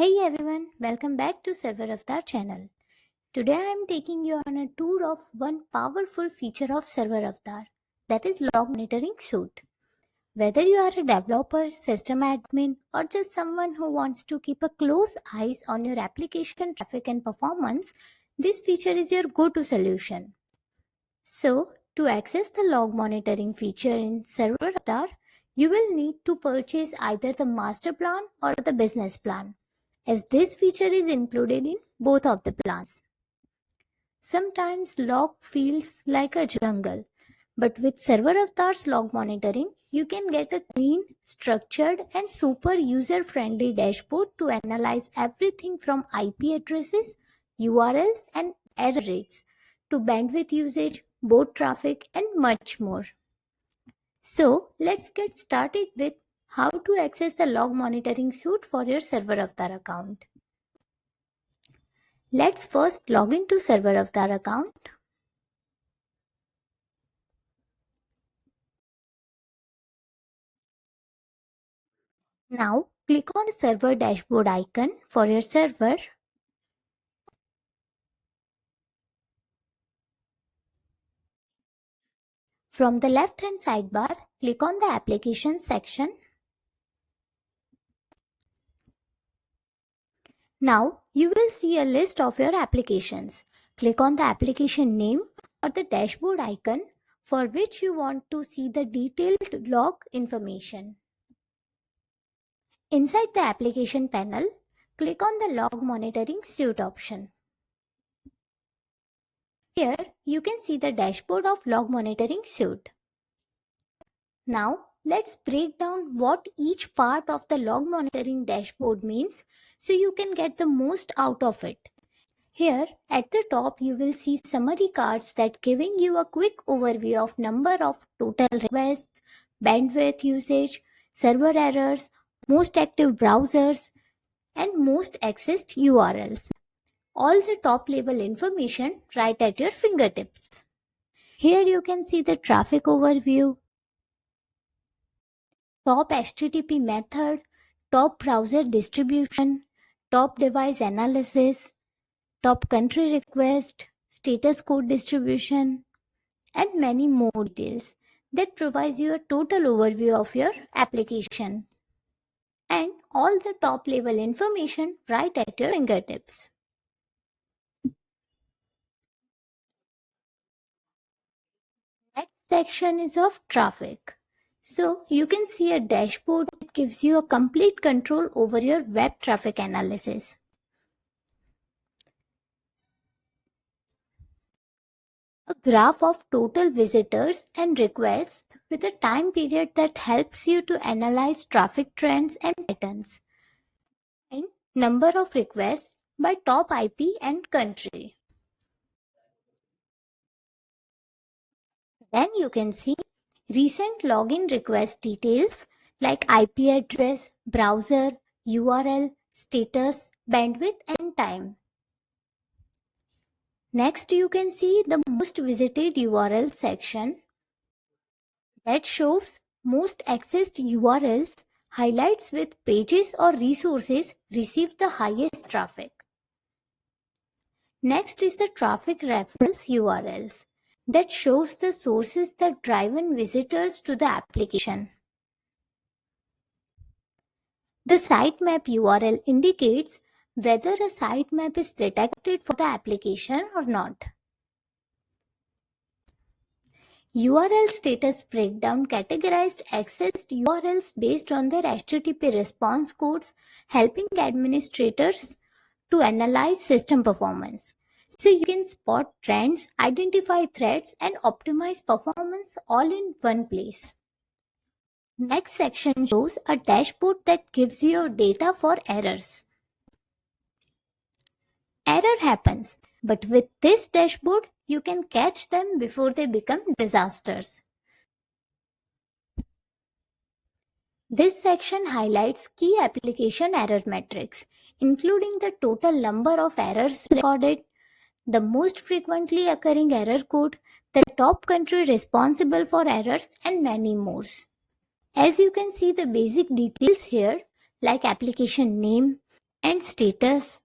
Hey everyone, welcome back to ServerAvatar channel. Today I am taking you on a tour of one powerful feature of ServerAvatar, that is log monitoring suite. Whether you are a developer, system admin, or just someone who wants to keep a close eyes on your application traffic and performance, this feature is your go-to solution. So, to access the log monitoring feature in ServerAvatar, you will need to purchase either the master plan or the business plan, as this feature is included in both of the plans. Sometimes log feels like a jungle, but with ServerAvatar's log monitoring, you can get a clean, structured, and super user-friendly dashboard to analyze everything from IP addresses, URLs, and error rates to bandwidth usage, board traffic, and much more. So let's get started with how to access the log monitoring suite for your ServerAvatar account. Let's first log into ServerAvatar account. Now click on the server dashboard icon for your server. From the left hand sidebar, click on the applications section. Now you will see a list of your applications. Click on the application name or the dashboard icon for which you want to see the detailed log information. Inside the application panel, click on the log monitoring suite option. Here you can see the dashboard of log monitoring suite. Now let's break down what each part of the log monitoring dashboard means so you can get the most out of it. Here at the top you will see summary cards that giving you a quick overview of number of total requests, bandwidth usage, server errors, most active browsers, and most accessed URLs. All the top level information right at your fingertips. Here you can see the traffic overview, top HTTP method, top browser distribution, top device analysis, top country request, status code distribution, and many more details that provides you a total overview of your application and all the top level information right at your fingertips. Next section is of traffic. So you can see a dashboard that gives you a complete control over your web traffic analysis. A graph of total visitors and requests with a time period that helps you to analyze traffic trends and patterns. And number of requests by top IP and country. Then you can see recent login request details like IP address, browser, URL, status, bandwidth, and time. Next, you can see the most visited URL section that shows most accessed URLs, highlights with pages or resources receive the highest traffic. Next is the traffic reference URLs that shows the sources that drive in visitors to the application. The sitemap URL indicates whether a sitemap is detected for the application or not. URL status breakdown categorized accessed URLs based on their HTTP response codes, helping administrators to analyze system performance. So you can spot trends, identify threats, and optimize performance all in one place. Next section shows a dashboard that gives you data for errors. Error happens, but with this dashboard, you can catch them before they become disasters. This section highlights key application error metrics, including the total number of errors recorded, the most frequently occurring error code, the top country responsible for errors, and many more. As you can see the basic details here like application name, and status,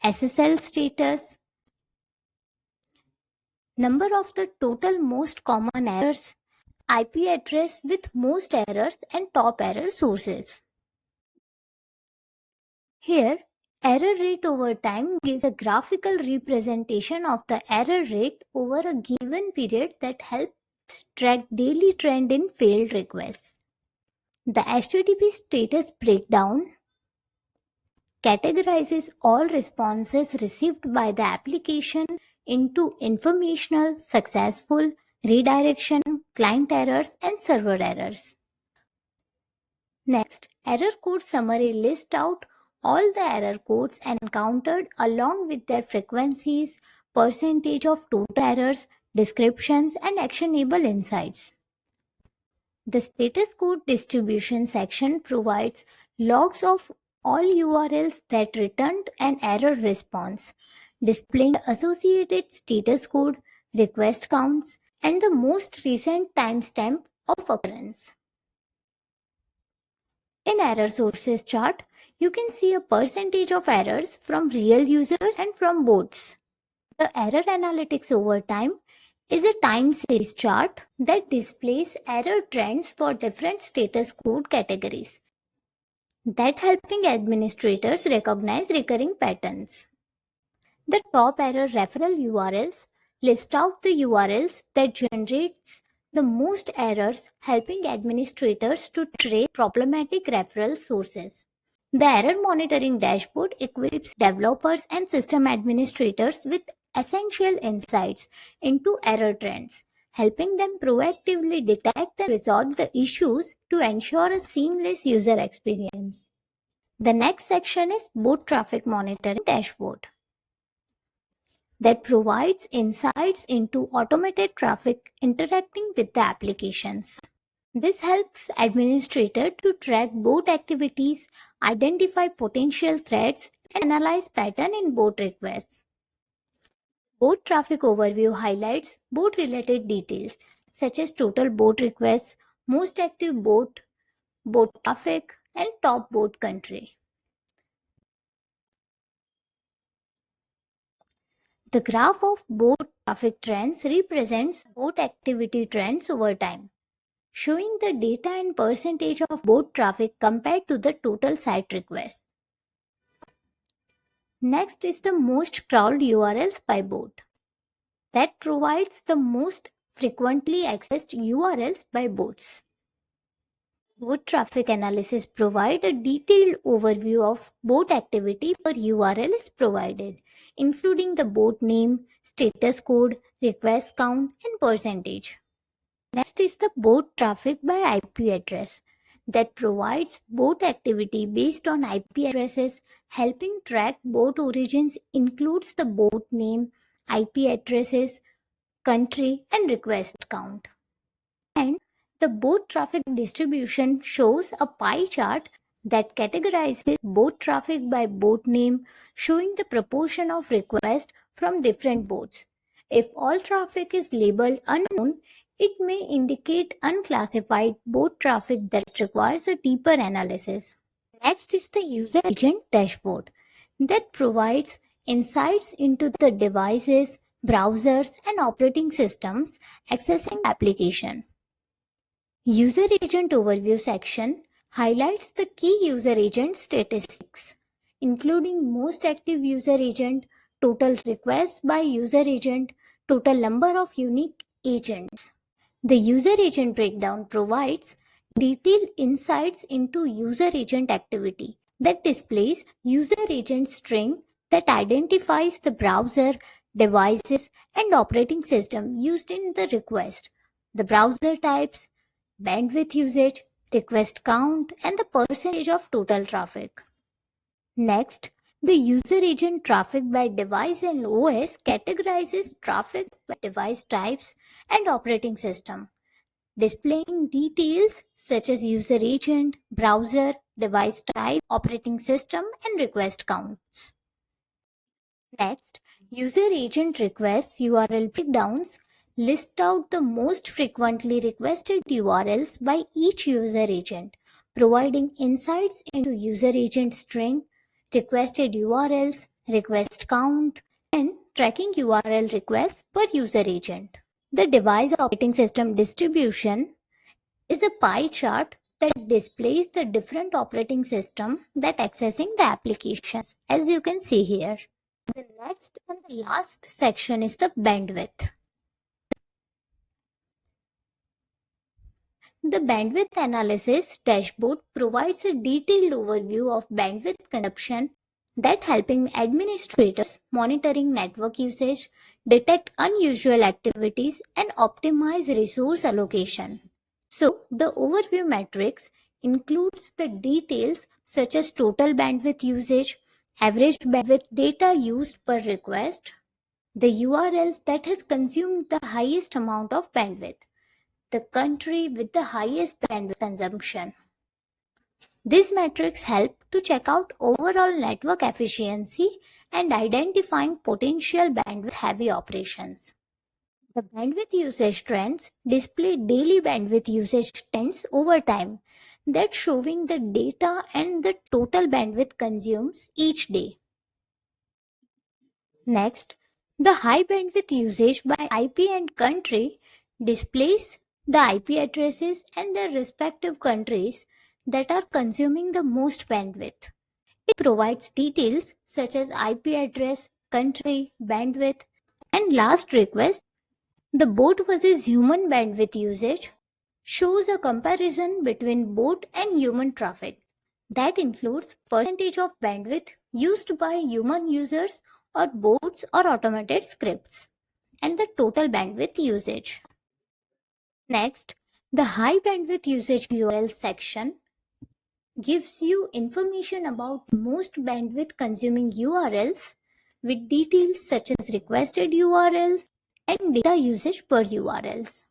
SSL status, number of the total most common errors, IP address with most errors and top error sources. Here, error rate over time gives a graphical representation of the error rate over a given period that helps track daily trend in failed requests. The HTTP status breakdown categorizes all responses received by the application into informational, successful, redirection, client errors, and server errors. Next, error code summary lists out all the error codes encountered along with their frequencies, percentage of total errors, descriptions, and actionable insights. The status code distribution section provides logs of all URLs that returned an error response, displaying the associated status code, request counts, and the most recent timestamp of occurrence. In error sources chart, you can see a percentage of errors from real users and from bots. The error analytics over time is a time series chart that displays error trends for different status code categories, that helping administrators recognize recurring patterns. The top error referral URLs list out the URLs that generates the most errors, helping administrators to trace problematic referral sources. The error monitoring dashboard equips developers and system administrators with essential insights into error trends, helping them proactively detect and resolve the issues to ensure a seamless user experience. The next section is boot traffic monitoring dashboard that provides insights into automated traffic interacting with the applications. This helps administrators to track bot activities, identify potential threats, and analyze patterns in bot requests. Bot traffic overview highlights bot related details such as total bot requests, most active bot traffic, and top bot country. The graph of bot traffic trends represents bot activity trends over time, showing the data and percentage of bot traffic compared to the total site requests. Next is the most crawled URLs by bot. That provides the most frequently accessed URLs by bots. Bot traffic analysis provide a detailed overview of bot activity per URL is provided, including the bot name, status code, request count, and percentage. Next is the bot traffic by IP address that provides bot activity based on IP addresses. Helping track bot origins includes the bot name, IP addresses, country, and request count. And the bot traffic distribution shows a pie chart that categorizes bot traffic by bot name, showing the proportion of requests from different bots. If all traffic is labeled unknown, it may indicate unclassified bot traffic that requires a deeper analysis. Next is the user agent dashboard that provides insights into the devices, browsers, and operating systems accessing the application. User agent overview section highlights the key user agent statistics, including most active user agent, total requests by user agent, total number of unique agents. The user agent breakdown provides detailed insights into user agent activity that displays user agent string that identifies the browser, devices, and operating system used in the request, the browser types, bandwidth usage, request count, and the percentage of total traffic. Next, the user agent traffic by device and OS categorizes traffic by device types and operating system, displaying details such as user agent, browser, device type, operating system, and request counts. Next, user agent requests URL breakdowns list out the most frequently requested URLs by each user agent, providing insights into user agent string, requested URLs, request count, and tracking URL requests per user agent. The device operating system distribution is a pie chart that displays the different operating system that accessing the applications, as you can see here. The next and the last section is the bandwidth. The bandwidth analysis dashboard provides a detailed overview of bandwidth consumption that helping administrators monitoring network usage, detect unusual activities, and optimize resource allocation. So, the overview matrix includes the details such as total bandwidth usage, average bandwidth data used per request, the URL that has consumed the highest amount of bandwidth, the country with the highest bandwidth consumption. These metrics help to check out overall network efficiency and identifying potential bandwidth heavy operations. The bandwidth usage trends display daily bandwidth usage trends over time that's showing the data and the total bandwidth consumes each day. Next, the high bandwidth usage by IP and country displays the IP addresses and their respective countries that are consuming the most bandwidth. It provides details such as IP address, country, bandwidth, and last request. The bot versus human bandwidth usage shows a comparison between bot and human traffic. That includes percentage of bandwidth used by human users or bots or automated scripts and the total bandwidth usage. Next, the high bandwidth usage URL section gives you information about most bandwidth consuming URLs with details such as requested URLs and data usage per URLs.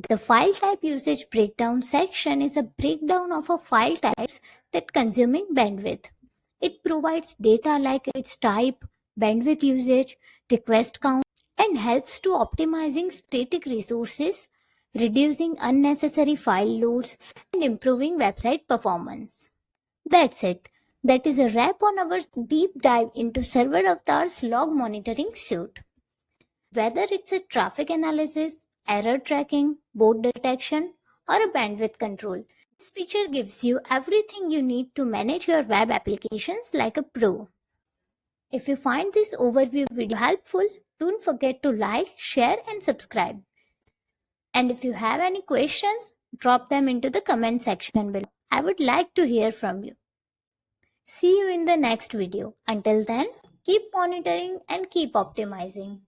The file type usage breakdown section is a breakdown of a file types that consuming bandwidth. It provides data like its type, bandwidth usage, request count, and helps to optimizing static resources, reducing unnecessary file loads, and improving website performance. That's it. That is a wrap on our deep dive into ServerAvatar's log monitoring suite. Whether it's a traffic analysis, error tracking, bot detection, or a bandwidth control, this feature gives you everything you need to manage your web applications like a pro. If you find this overview video helpful, don't forget to like, share, and subscribe. And if you have any questions, drop them into the comment section below. I would like to hear from you. See you in the next video. Until then, keep monitoring and keep optimizing.